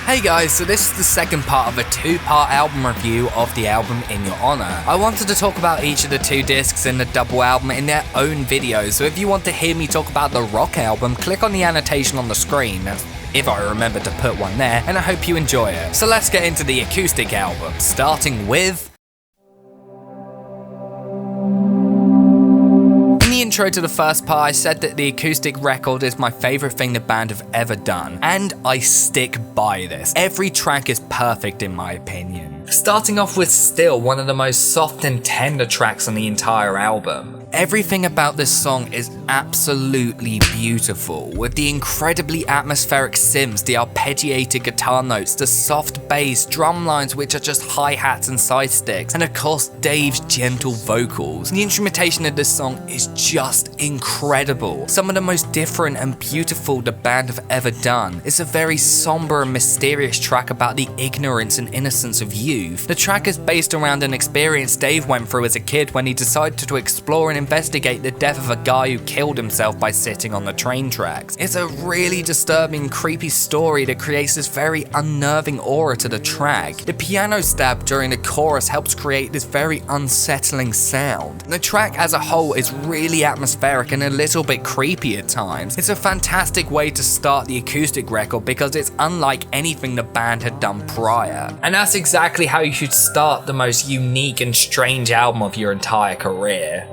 Hey guys, so this is the second part of a two-part album review of the album In Your Honor. I wanted to talk about each of the two discs in the double album in their own video, so if you want to hear me talk about the rock album, click on the annotation on the screen, if I remember to put one there, and I hope you enjoy it. So let's get into the acoustic album, starting with... In the intro to the first part, I said that the acoustic record is my favourite thing the band have ever done, and I stick by this. Every track is perfect in my opinion. Starting off with Still, one of the most soft and tender tracks on the entire album. Everything about this song is absolutely beautiful, with the incredibly atmospheric synths, the arpeggiated guitar notes, the soft bass, drum lines which are just hi-hats and side sticks, and of course Dave's gentle vocals. The instrumentation of this song is just incredible. Some of the most different and beautiful the band have ever done. It's a very somber and mysterious track about the ignorance and innocence of youth. The track is based around an experience Dave went through as a kid when he decided to explore and investigate the death of a guy who killed himself by sitting on the train tracks. It's a really disturbing, creepy story that creates this very unnerving aura to the track. The piano stab during the chorus helps create this very unsettling sound. The track as a whole is really atmospheric and a little bit creepy at times. It's a fantastic way to start the acoustic record because it's unlike anything the band had done prior. And that's exactly how you should start the most unique and strange album of your entire career.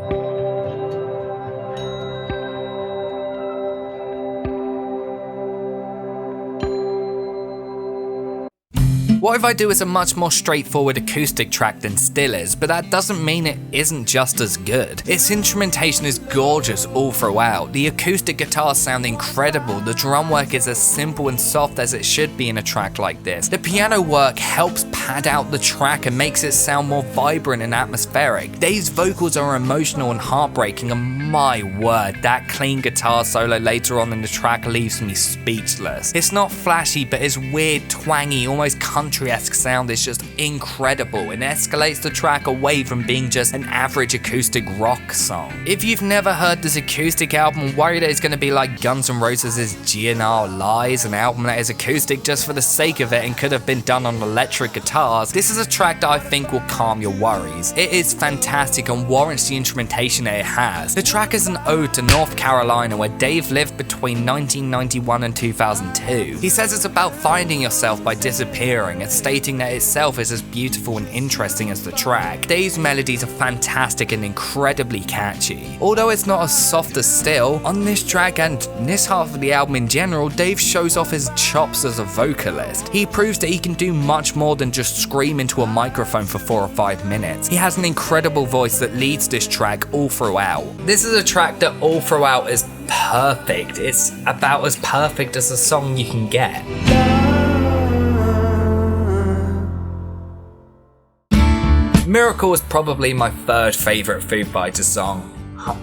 What If I Do is a much more straightforward acoustic track than Still is, but that doesn't mean it isn't just as good. Its instrumentation is gorgeous all throughout, the acoustic guitars sound incredible, the drum work is as simple and soft as it should be in a track like this. The piano work helps pad out the track and makes it sound more vibrant and atmospheric. Dave's vocals are emotional and heartbreaking, and my word, that clean guitar solo later on in the track leaves me speechless. It's not flashy, but its weird, twangy, almost country-esque sound is just incredible and escalates the track away from being just an average acoustic rock song. If you've never heard this acoustic album and worry that it's going to be like Guns N' Roses' GNR Lies, an album that is acoustic just for the sake of it and could have been done on electric guitars, this is a track that I think will calm your worries. It is fantastic and warrants the instrumentation that it has. The track is an ode to North Carolina, where Dave lived between 1991 and 2002. He says it's about finding yourself by disappearing, and stating that itself is as beautiful and interesting as the track. Dave's melodies are fantastic and incredibly catchy. Although it's not as soft as Still, on this track and this half of the album in general, Dave shows off his chops as a vocalist. He proves that he can do much more than just scream into a microphone for 4 or 5 minutes. He has an incredible voice that leads this track all throughout. This is a track that all throughout is perfect. It's about as perfect as a song you can get. Mirakl is probably my third favourite Foo Fighters song.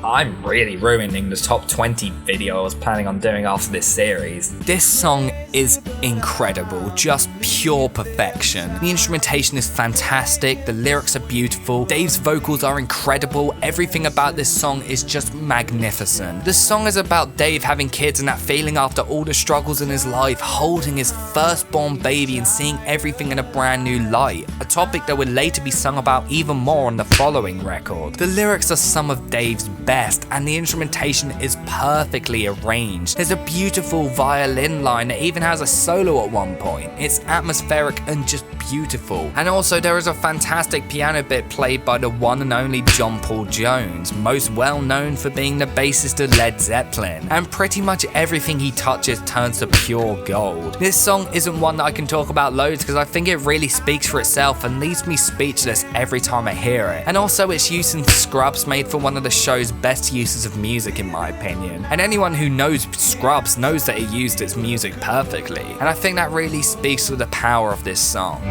I'm really ruining the top 20 video I was planning on doing after this series. This song is incredible, just pure perfection. The instrumentation is fantastic, the lyrics are beautiful, Dave's vocals are incredible, everything about this song is just magnificent. The song is about Dave having kids and that feeling after all the struggles in his life, holding his firstborn baby and seeing everything in a brand new light, a topic that would later be sung about even more on the following record. The lyrics are some of Dave's best, and the instrumentation is perfectly arranged. There's a beautiful violin line that even has a solo at one point. It's atmospheric and just beautiful. And also there is a fantastic piano bit played by the one and only John Paul Jones, most well known for being the bassist of Led Zeppelin, and pretty much everything he touches turns to pure gold. This song isn't one that I can talk about loads because I think it really speaks for itself and leaves me speechless every time I hear it. And also its use in Scrubs made for one of the show's best uses of music in my opinion. And anyone who knows Scrubs knows that it used its music perfectly. And I think that really speaks to the power of this song.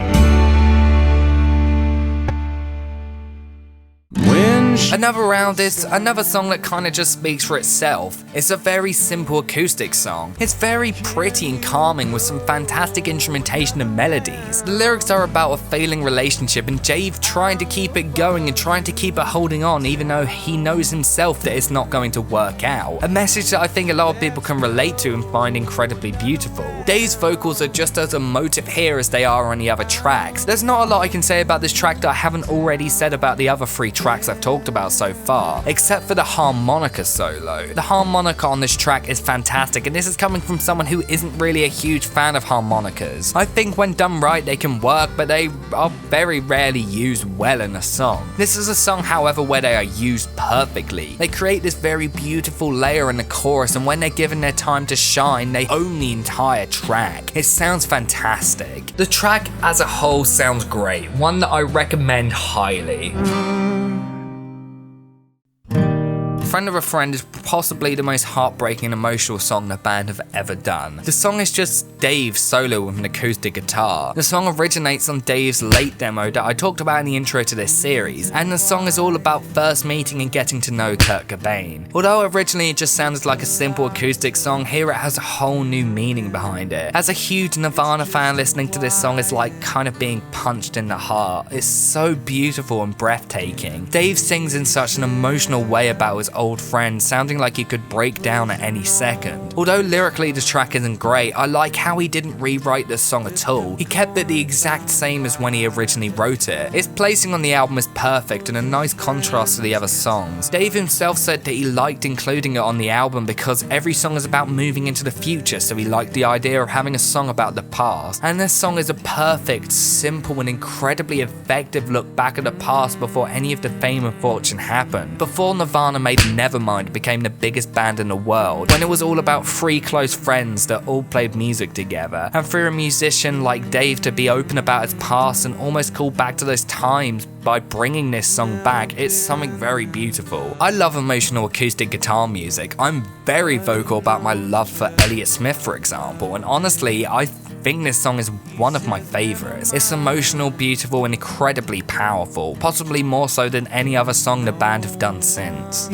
Another round is another song that kinda just speaks for itself. It's a very simple acoustic song. It's very pretty and calming with some fantastic instrumentation and melodies. The lyrics are about a failing relationship and Dave trying to keep it going and trying to keep it holding on even though he knows himself that it's not going to work out. A message that I think a lot of people can relate to and find incredibly beautiful. Dave's vocals are just as emotive here as they are on the other tracks. There's not a lot I can say about this track that I haven't already said about the other 3 tracks I've talked about so far, except for the harmonica solo. The harmonica on this track is fantastic, and this is coming from someone who isn't really a huge fan of harmonicas. I think when done right they can work, but they are very rarely used well in a song. This is a song, however, where they are used perfectly. They create this very beautiful layer in the chorus, and when they're given their time to shine, they own the entire track. It sounds fantastic. The track as a whole sounds great, one that I recommend highly. Friend of a Friend is possibly the most heartbreaking and emotional song the band have ever done. The song is just Dave's solo with an acoustic guitar. The song originates on Dave's late demo that I talked about in the intro to this series, and the song is all about first meeting and getting to know Kurt Cobain. Although originally it just sounded like a simple acoustic song, here it has a whole new meaning behind it. As a huge Nirvana fan, listening to this song is like kind of being punched in the heart. It's so beautiful and breathtaking. Dave sings in such an emotional way about his old friend, sounding like he could break down at any second. Although lyrically the track isn't great, I like how he didn't rewrite this song at all. He kept it the exact same as when he originally wrote it. Its placing on the album is perfect and a nice contrast to the other songs. Dave himself said that he liked including it on the album because every song is about moving into the future, so he liked the idea of having a song about the past. And this song is a perfect, simple and incredibly effective look back at the past before any of the fame and fortune happened. Before Nirvana made Nevermind became the biggest band in the world, when it was all about 3 close friends that all played music together, and for a musician like Dave to be open about his past and almost call back to those times by bringing this song back, it's something very beautiful. I love emotional acoustic guitar music. I'm very vocal about my love for Elliott Smith, for example, and honestly, I think this song is one of my favorites. It's emotional, beautiful, and incredibly powerful, possibly more so than any other song the band have done since.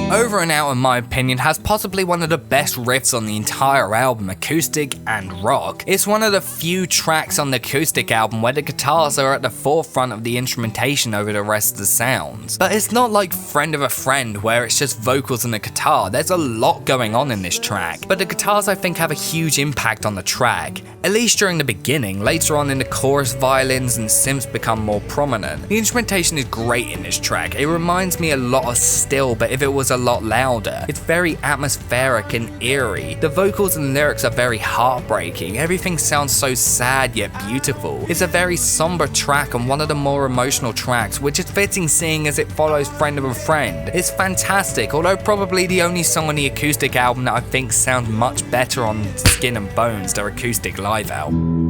Over and Out, in my opinion, has possibly one of the best riffs on the entire album, acoustic and rock. It's one of the few tracks on the acoustic album where the guitars are at the forefront of the instrumentation over the rest of the sounds. But it's not like Friend of a Friend, where it's just vocals and a guitar. There's a lot going on in this track, but the guitars I think have a huge impact on the track, at least during the beginning. Later on in the chorus, violins and synths become more prominent. The instrumentation is great in this track. It reminds me a lot of Still, but if it was a lot louder. It's very atmospheric and eerie. The vocals and lyrics are very heartbreaking. Everything sounds so sad yet beautiful. It's a very somber track and one of the more emotional tracks, which is fitting seeing as it follows Friend of a Friend. It's fantastic, although probably the only song on the acoustic album that I think sounds much better on Skin and Bones, their acoustic live album.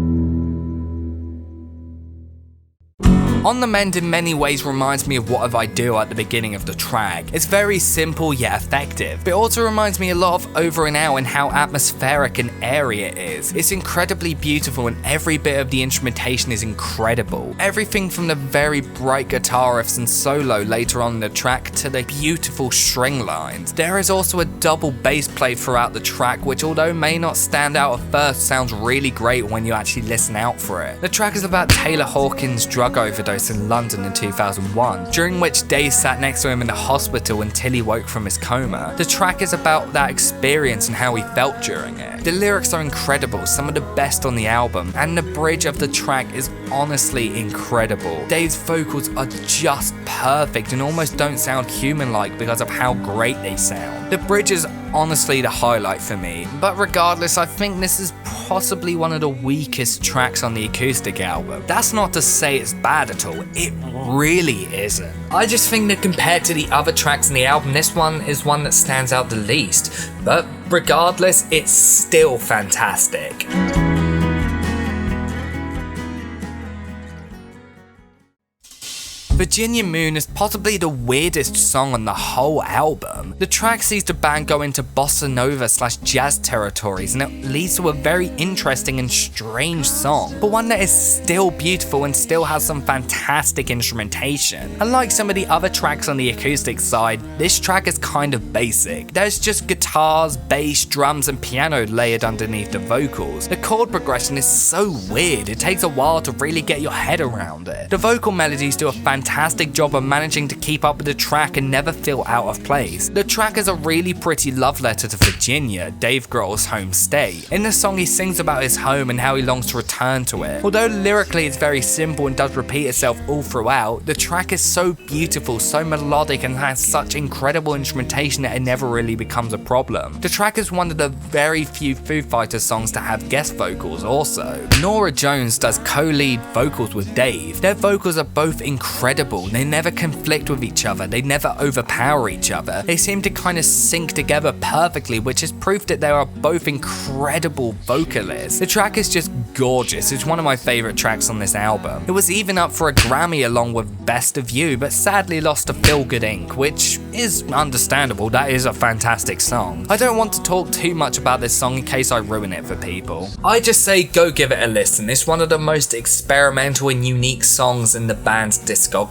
On the Mend in many ways reminds me of What If I Do at the beginning of the track. It's very simple yet effective, but it also reminds me a lot of Over and Out and how atmospheric and airy it is. It's incredibly beautiful and every bit of the instrumentation is incredible. Everything from the very bright guitar riffs and solo later on in the track to the beautiful string lines. There is also a double bass played throughout the track, which although may not stand out at first, sounds really great when you actually listen out for it. The track is about Taylor Hawkins' drug overdose in London in 2001, during which Dave sat next to him in the hospital until he woke from his coma. The track is about that experience and how he felt during it. The lyrics are incredible, some of the best on the album, and the bridge of the track is honestly incredible. Dave's vocals are just perfect and almost don't sound human-like because of how great they sound. The bridge is honestly the highlight for me, but regardless, I think this is possibly one of the weakest tracks on the acoustic album. That's not to say it's bad at all, it really isn't. I just think that compared to the other tracks in the album, this one is one that stands out the least, but regardless, it's still fantastic. Virginia Moon is possibly the weirdest song on the whole album. The track sees the band go into bossa nova / jazz territories, and it leads to a very interesting and strange song, but one that is still beautiful and still has some fantastic instrumentation. Unlike some of the other tracks on the acoustic side, this track is kind of basic. There's just guitars, bass, drums, and piano layered underneath the vocals. The chord progression is so weird, it takes a while to really get your head around it. The vocal melodies do a fantastic job of managing to keep up with the track and never feel out of place. The track is a really pretty love letter to Virginia, Dave Grohl's home state. In the song, he sings about his home and how he longs to return to it. Although lyrically it's very simple and does repeat itself all throughout, the track is so beautiful, so melodic, and has such incredible instrumentation that it never really becomes a problem. The track is one of the very few Foo Fighters songs to have guest vocals also. Norah Jones does co-lead vocals with Dave. Their vocals are both incredible, they never conflict with each other, they never overpower each other. They seem to kind of sync together perfectly, which is proof that they are both incredible vocalists. The track is just gorgeous, it's one of my favourite tracks on this album. It was even up for a Grammy along with Best of You, but sadly lost to Feel Good Inc., which is understandable, that is a fantastic song. I don't want to talk too much about this song in case I ruin it for people. I just say go give it a listen, it's one of the most experimental and unique songs in the band's discography.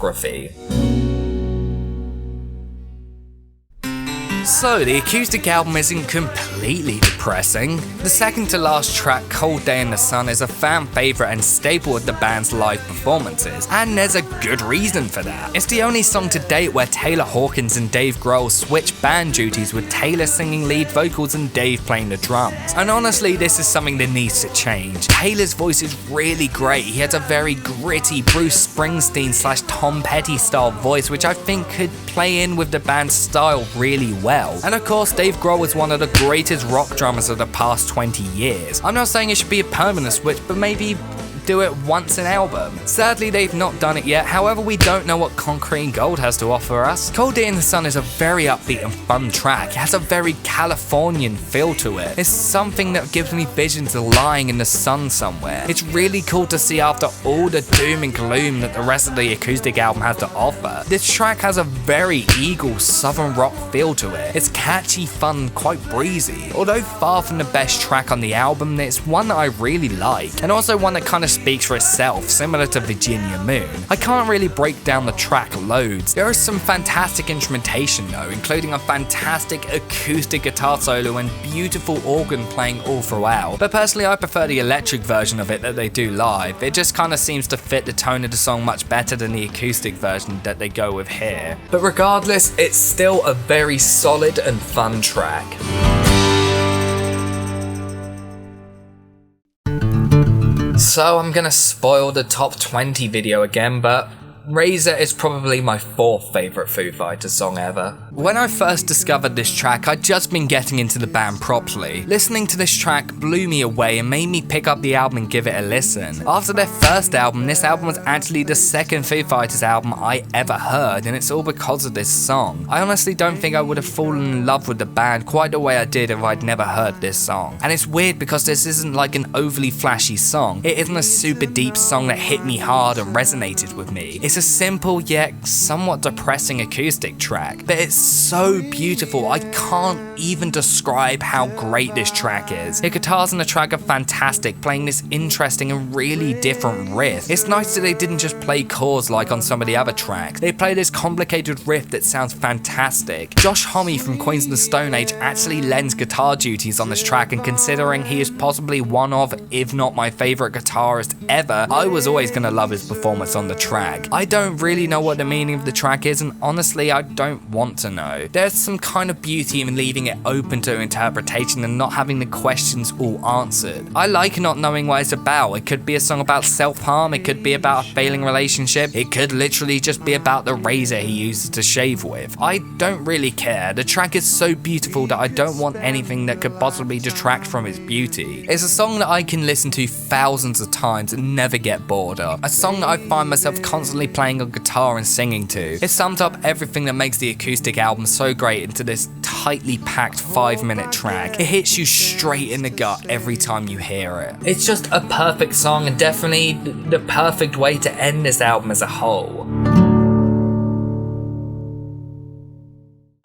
So, the acoustic album isn't completely depressing. The second to last track, Cold Day in the Sun, is a fan favourite and staple of the band's live performances, and there's a good reason for that. It's the only song to date where Taylor Hawkins and Dave Grohl switch band duties, with Taylor singing lead vocals and Dave playing the drums. And honestly, this is something that needs to change. Taylor's voice is really great, he has a very gritty Bruce Springsteen / Tom Petty style voice, which I think could play in with the band's style really well. And of course, Dave Grohl is one of the greatest rock drummers of the past 20 years. I'm not saying it should be a permanent switch, but maybe do it once an album. Sadly, they've not done it yet, however we don't know what Concrete Gold has to offer us. Cold Day in the Sun is a very upbeat and fun track. It has a very Californian feel to it. It's something that gives me visions of lying in the sun somewhere. It's really cool to see after all the doom and gloom that the rest of the acoustic album has to offer. This track has a very Eagle southern rock feel to it. It's catchy, fun, quite breezy. Although far from the best track on the album, it's one that I really like, and also one that kind of speaks for itself, similar to Virginia Moon. I can't really break down the track loads. There is some fantastic instrumentation though, including a fantastic acoustic guitar solo and beautiful organ playing all throughout. But personally, I prefer the electric version of it that they do live. It just kind of seems to fit the tone of the song much better than the acoustic version that they go with here. But regardless, it's still a very solid and fun track. So I'm gonna spoil the top 20 video again, but Razor is probably my 4th favourite Foo Fighters song ever. When I first discovered this track, I'd just been getting into the band properly. Listening to this track blew me away and made me pick up the album and give it a listen. After their first album, this album was actually the second Foo Fighters album I ever heard, and it's all because of this song. I honestly don't think I would have fallen in love with the band quite the way I did if I'd never heard this song. And it's weird because this isn't like an overly flashy song. It isn't a super deep song that hit me hard and resonated with me. It's a simple yet somewhat depressing acoustic track, but it's so beautiful I can't even describe how great this track is. The guitars on the track are fantastic, playing this interesting and really different riff. It's nice that they didn't just play chords like on some of the other tracks. They play this complicated riff that sounds fantastic. Josh Homme from Queens of the Stone Age actually lends guitar duties on this track, and considering he is possibly one of, if not my favourite guitarist ever, I was always going to love his performance on the track. I don't really know what the meaning of the track is, and honestly I don't want to know. There's some kind of beauty in leaving it open to interpretation and not having the questions all answered. I like not knowing what it's about. It could be a song about self-harm, it could be about a failing relationship, it could literally just be about the razor he uses to shave with. I don't really care. The track is so beautiful that I don't want anything that could possibly detract from its beauty. It's a song that I can listen to thousands of times and never get bored of. A song that I find myself constantly playing on guitar and singing to. It sums up everything that makes the acoustic album so great into this tightly packed 5-minute track. It hits you straight in the gut every time you hear it. It's just a perfect song and definitely the perfect way to end this album as a whole.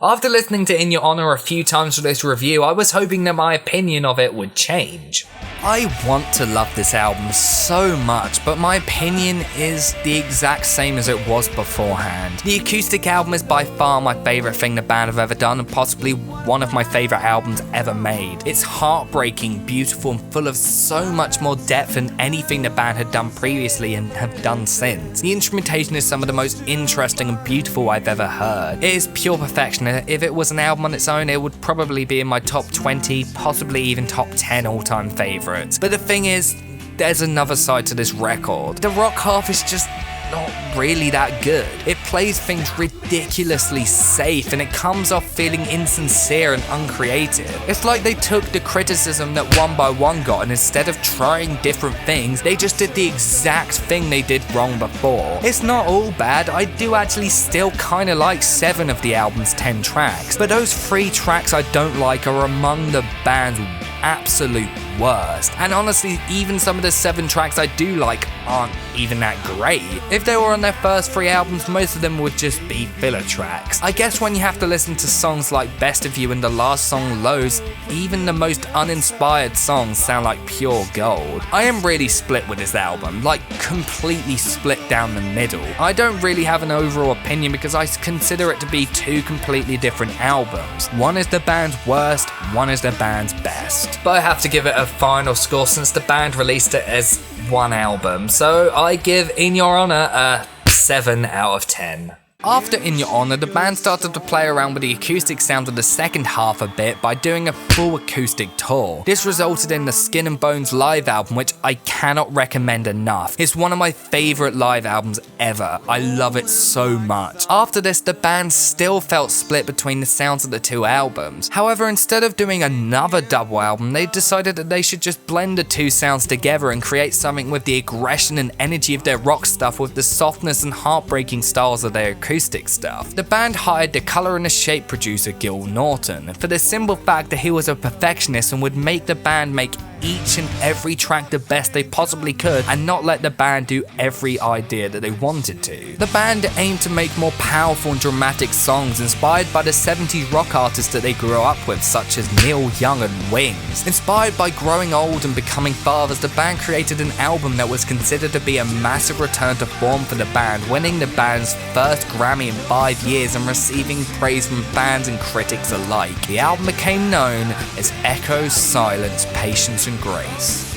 After listening to In Your Honor a few times for this review, I was hoping that my opinion of it would change. I want to love this album so much, but my opinion is the exact same as it was beforehand. The Acoustic album is by far my favourite thing the band have ever done, and possibly one of my favourite albums ever made. It's heartbreaking, beautiful, and full of so much more depth than anything the band had done previously and have done since. The instrumentation is some of the most interesting and beautiful I've ever heard. It is pure perfection, and if it was an album on its own, it would probably be in my top 20, possibly even top 10 all-time favourites. But the thing is, there's another side to this record. The rock half is just not really that good. It plays things ridiculously safe, and it comes off feeling insincere and uncreative. It's like they took the criticism that One by One got, and instead of trying different things, they just did the exact thing they did wrong before. It's not all bad. I do actually still kinda like 7 of the album's 10 tracks, but those 3 tracks I don't like are among the band's absolute worst. And honestly, even some of the 7 tracks I do like aren't even that great. If they were on their first 3 albums, most of them would just be filler tracks. I guess when you have to listen to songs like Best of You and the last song Lows, even the most uninspired songs sound like pure gold. I am really split with this album, like completely split down the middle. I don't really have an overall opinion because I consider it to be 2 completely different albums. One is the band's worst, one is the band's best. But I have to give it a final score since the band released it as one album, so I give In Your Honor a 7 out of 10. After In Your Honor, the band started to play around with the acoustic sound of the second half a bit by doing a full acoustic tour. This resulted in the Skin and Bones live album, which I cannot recommend enough. It's one of my favourite live albums ever. I love it so much. After this, the band still felt split between the sounds of the 2 albums. However, instead of doing another double album, they decided that they should just blend the 2 sounds together and create something with the aggression and energy of their rock stuff with the softness and heartbreaking styles of their acoustic stuff. The band hired the colour and the shape producer Gil Norton for the simple fact that he was a perfectionist and would make the band make each and every track the best they possibly could and not let the band do every idea that they wanted to. The band aimed to make more powerful and dramatic songs inspired by the 70s rock artists that they grew up with, such as Neil Young and Wings. Inspired by growing old and becoming fathers, the band created an album that was considered to be a massive return to form for the band, winning the band's first Grammy in 5 years and receiving praise from fans and critics alike. The album became known as Echoes, Silence, Patience and Grace.